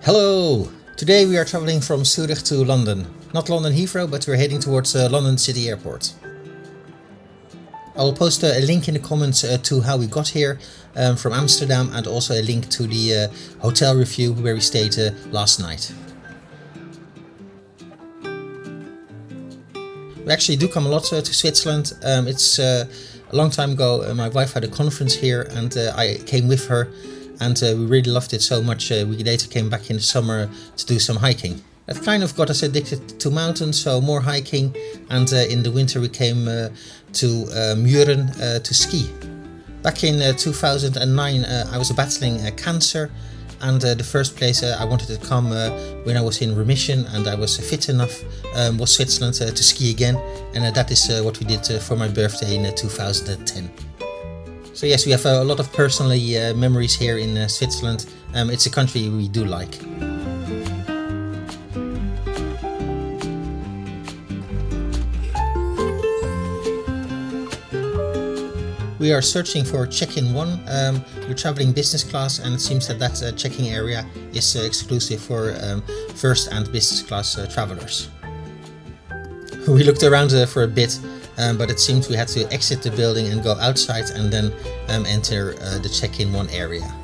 Hello! Today we are traveling from Zurich to London. Not London Heathrow, but we're heading towards London City Airport. I will post a link in the comments to how we got here from Amsterdam, and also a link to the hotel review where we stayed last night. We actually do come a lot to Switzerland. It's a long time ago. My wife had a conference here and I came with her, and we really loved it so much. We later came back in the summer to do some hiking. That kind of got us addicted to mountains, so more hiking, and in the winter we came to Muren to ski. Back in 2009 I was battling cancer, and the first place I wanted to come when I was in remission and I was fit enough was Switzerland to ski again, and that is what we did for my birthday in 2010. So yes, we have a lot of personal memories here in Switzerland. It's a country we do like. We are searching for check-in 1. We're traveling business class, and it seems that check-in area is exclusive for first and business class travelers. We looked around for a bit, but it seems we had to exit the building and go outside and then enter the check-in 1 area.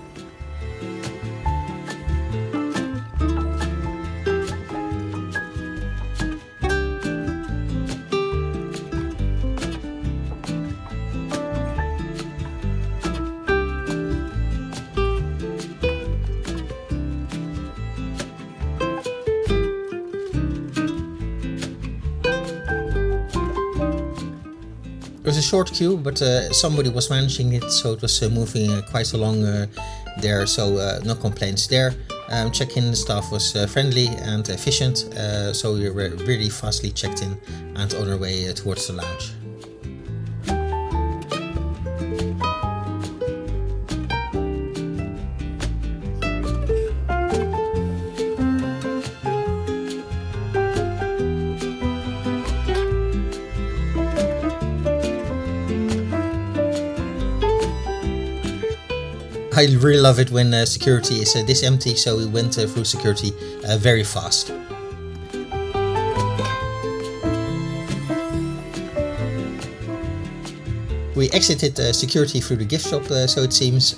It was a short queue, but somebody was managing it, so it was moving quite along there, so no complaints there. Check-in staff was friendly and efficient, so we were really fastly checked in and on our way towards the lounge. I really love it when security is this empty, so we went through security very fast. We exited security through the gift shop, so it seems.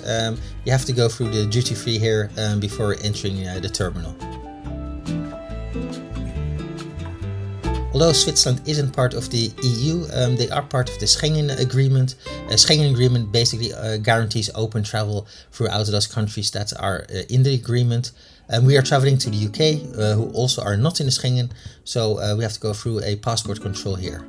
You have to go through the duty free here before entering the terminal. Although Switzerland isn't part of the EU, they are part of the Schengen Agreement. A Schengen Agreement basically guarantees open travel throughout those countries that are in the agreement. We are traveling to the UK, who also are not in the Schengen, so we have to go through a passport control here.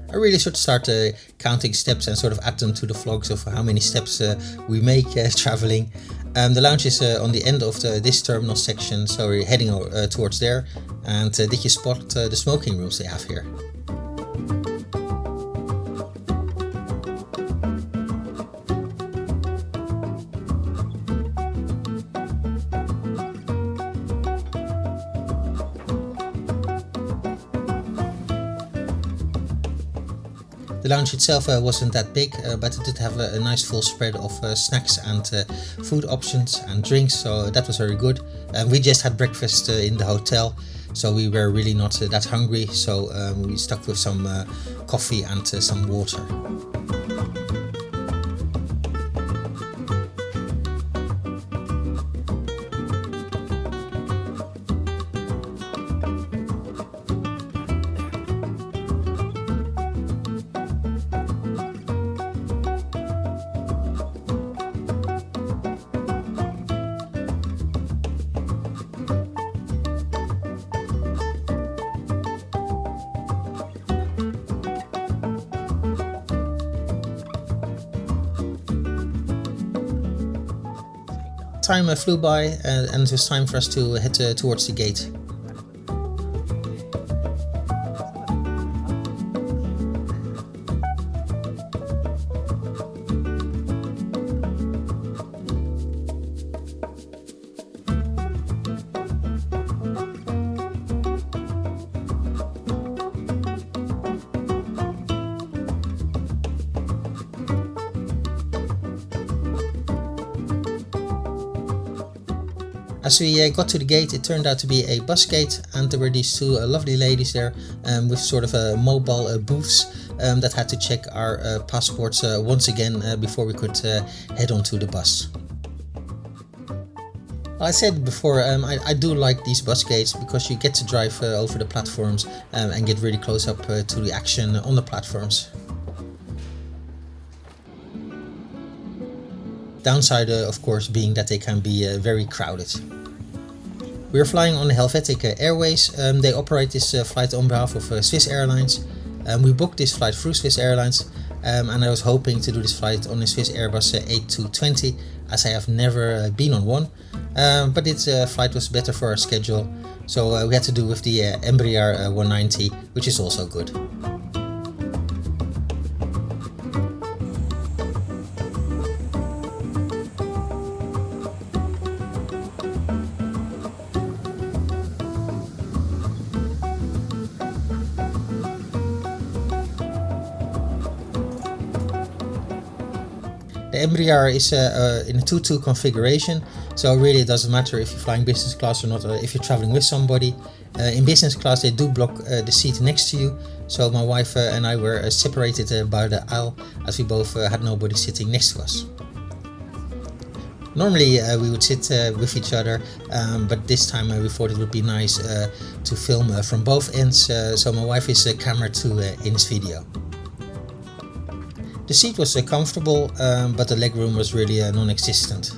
I really should start counting steps and sort of add them to the vlogs of how many steps we make traveling. The lounge is on the end of this terminal section, so we're heading towards there. And did you spot the smoking rooms they have here? The lounge itself wasn't that big, but it did have a nice full spread of snacks and food options and drinks, so that was very good. We just had breakfast in the hotel, so we were really not that hungry, so we stuck with some coffee and some water. Time flew by, and it was time for us to head towards the gate. As we got to the gate, it turned out to be a bus gate, and there were these two lovely ladies there with sort of mobile booths that had to check our passports once again before we could head on to the bus. I said before, I do like these bus gates because you get to drive over the platforms and get really close up to the action on the platforms. Downside of course being that they can be very crowded. We're flying on the Helvetic Airways. They operate this flight on behalf of Swiss Airlines. We booked this flight through Swiss Airlines and I was hoping to do this flight on a Swiss Airbus A220 as I have never been on one. But this flight was better for our schedule, so we had to do with the Embraer 190, which is also good. The Embraer is in a 2-2 configuration, so really it doesn't matter if you're flying business class or not, or if you're traveling with somebody. In business class they do block the seat next to you, so my wife and I were separated by the aisle as we both had nobody sitting next to us. Normally we would sit with each other, but this time we thought it would be nice to film from both ends, so my wife is camera 2 in this video. The seat was comfortable, but the legroom was really non-existent.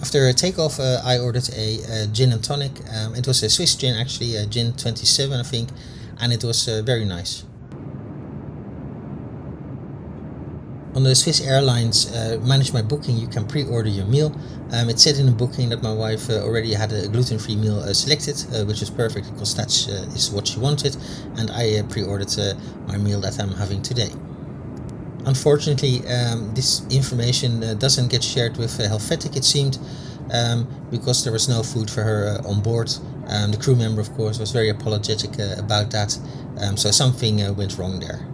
After takeoff, I ordered a gin and tonic. It was a Swiss gin, actually, a gin 27, I think, and it was very nice. On the Swiss Airlines Manage My Booking, you can pre-order your meal. It said in the booking that my wife already had a gluten-free meal selected, which is perfect because that is what she wanted, and I pre-ordered my meal that I'm having today. Unfortunately, this information doesn't get shared with Helvetic, it seemed, because there was no food for her on board. The crew member, of course, was very apologetic about that, so something went wrong there.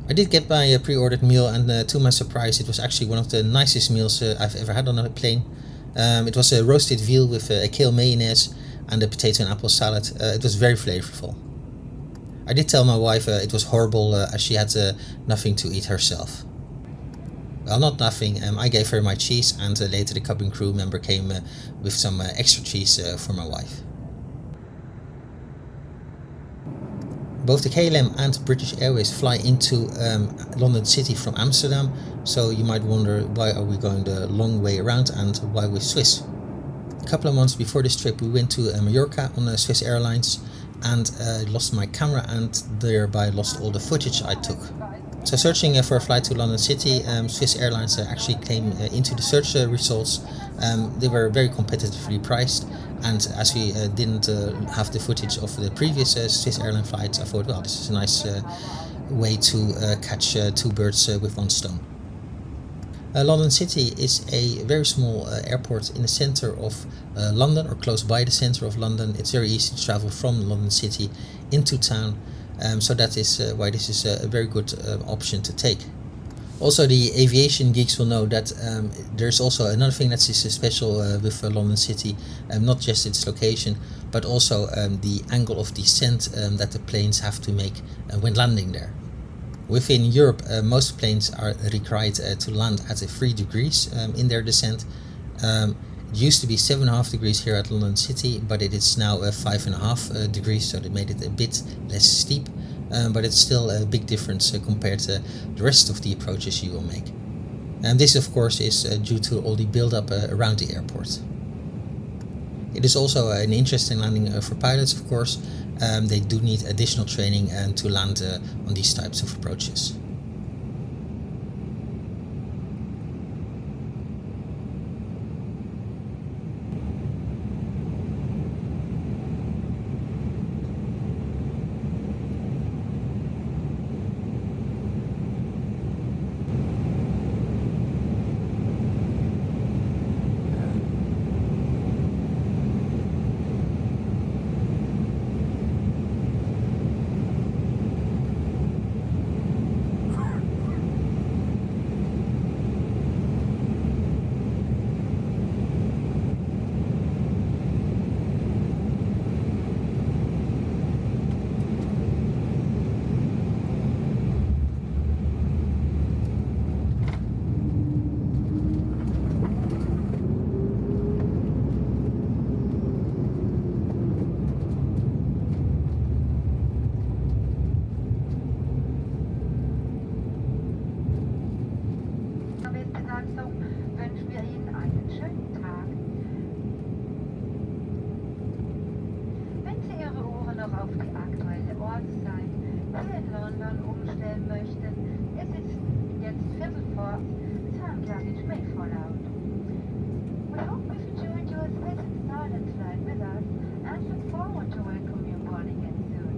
I did get my pre-ordered meal, and to my surprise, it was actually one of the nicest meals I've ever had on a plane. It was a roasted veal with a kale mayonnaise and a potato and apple salad. It was very flavorful. I did tell my wife it was horrible as she had nothing to eat herself. Well, not nothing. I gave her my cheese, and later the cabin crew member came with some extra cheese for my wife. Both the KLM and British Airways fly into London City from Amsterdam, so you might wonder why are we going the long way around and why with Swiss. A couple of months before this trip we went to Mallorca on Swiss Airlines, and lost my camera and thereby lost all the footage I took. So searching for a flight to London City, Swiss Airlines actually came into the search results. They were very competitively priced, and as we didn't have the footage of the previous Swiss airline flights, I thought, well, this is a nice way to catch two birds with one stone. London City is a very small airport in the center of London, or close by the center of London. It's very easy to travel from London City into town, so that is why this is a very good option to take. Also, the aviation geeks will know that there's also another thing that is special with London City, not just its location, but also the angle of descent that the planes have to make when landing there. Within Europe, most planes are required to land at 3 degrees in their descent. It used to be 7.5 degrees here at London City, but it is now 5.5 degrees, so they made it a bit less steep, but it's still a big difference compared to the rest of the approaches you will make. And this, of course, is due to all the build-up around the airport. It is also an interesting landing for pilots, of course. They do need additional training to land on these types of approaches. Wünschen wir Ihnen einen schönen Tag. Wenn Sie Ihre Uhren noch auf die aktuelle Ortszeit hier in London umstellen möchten, es ist jetzt 3:15, time clock is made for out. We hope you've enjoyed your pleasant silent flight with us and look forward to welcome you aboard again soon.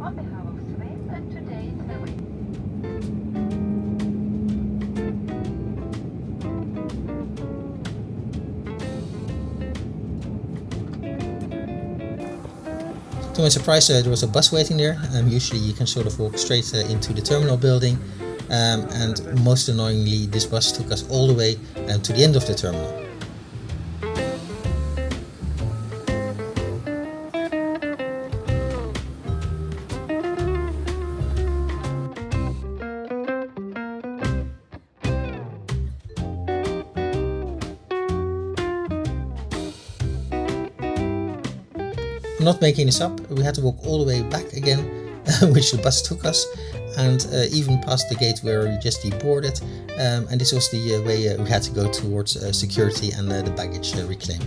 On behalf of Swiss and today's Helvetic. To my surprise, there was a bus waiting there. Usually you can sort of walk straight into the terminal building, and most annoyingly this bus took us all the way to the end of the terminal. I'm not making this up, we had to walk all the way back again, which the bus took us, and even past the gate where we just deboarded, and this was the way we had to go towards security and the baggage reclaim.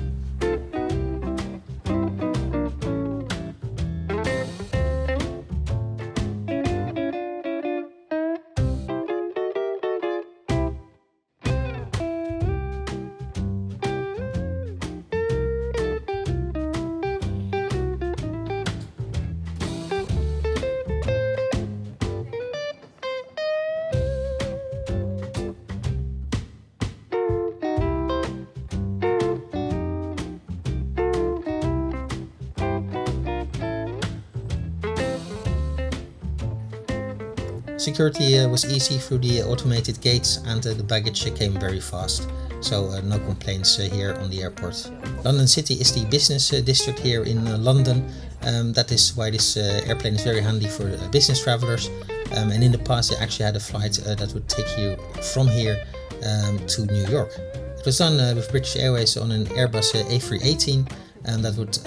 Security was easy through the automated gates, and the baggage came very fast. So no complaints here on the airport. London City is the business district here in London. That is why this airplane is very handy for business travelers. And in the past they actually had a flight that would take you from here to New York. It was done with British Airways on an Airbus A318, and that would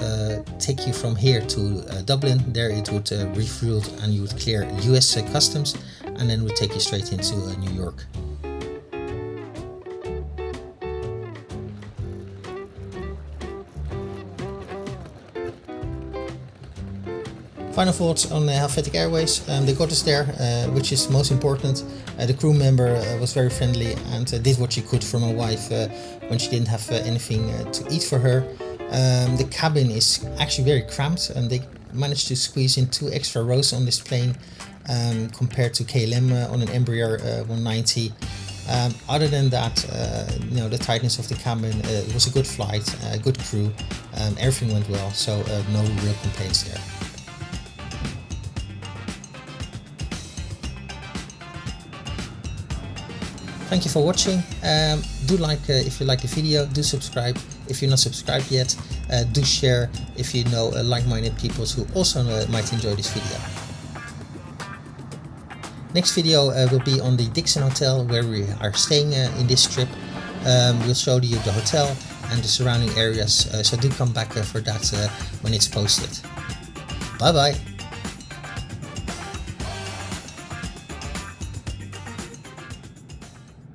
take you from here to Dublin. There it would refuel and you would clear US customs, and then would take you straight into New York. Final thoughts on Helvetic Airways. They got us there, which is most important. The crew member was very friendly and did what she could for my wife when she didn't have anything to eat for her. The cabin is actually very cramped, and they managed to squeeze in 2 extra rows on this plane compared to KLM on an Embraer 190. Other than that, the tightness of the cabin, it was a good flight, a good crew, everything went well, so no real complaints there. Thank you for watching. Do like if you like the video, do subscribe if you're not subscribed yet, do share if you know like-minded people who also might enjoy this video. Next video will be on the Dixon Hotel where we are staying in this trip. We'll show you the hotel and the surrounding areas, so do come back for that when it's posted. Bye bye!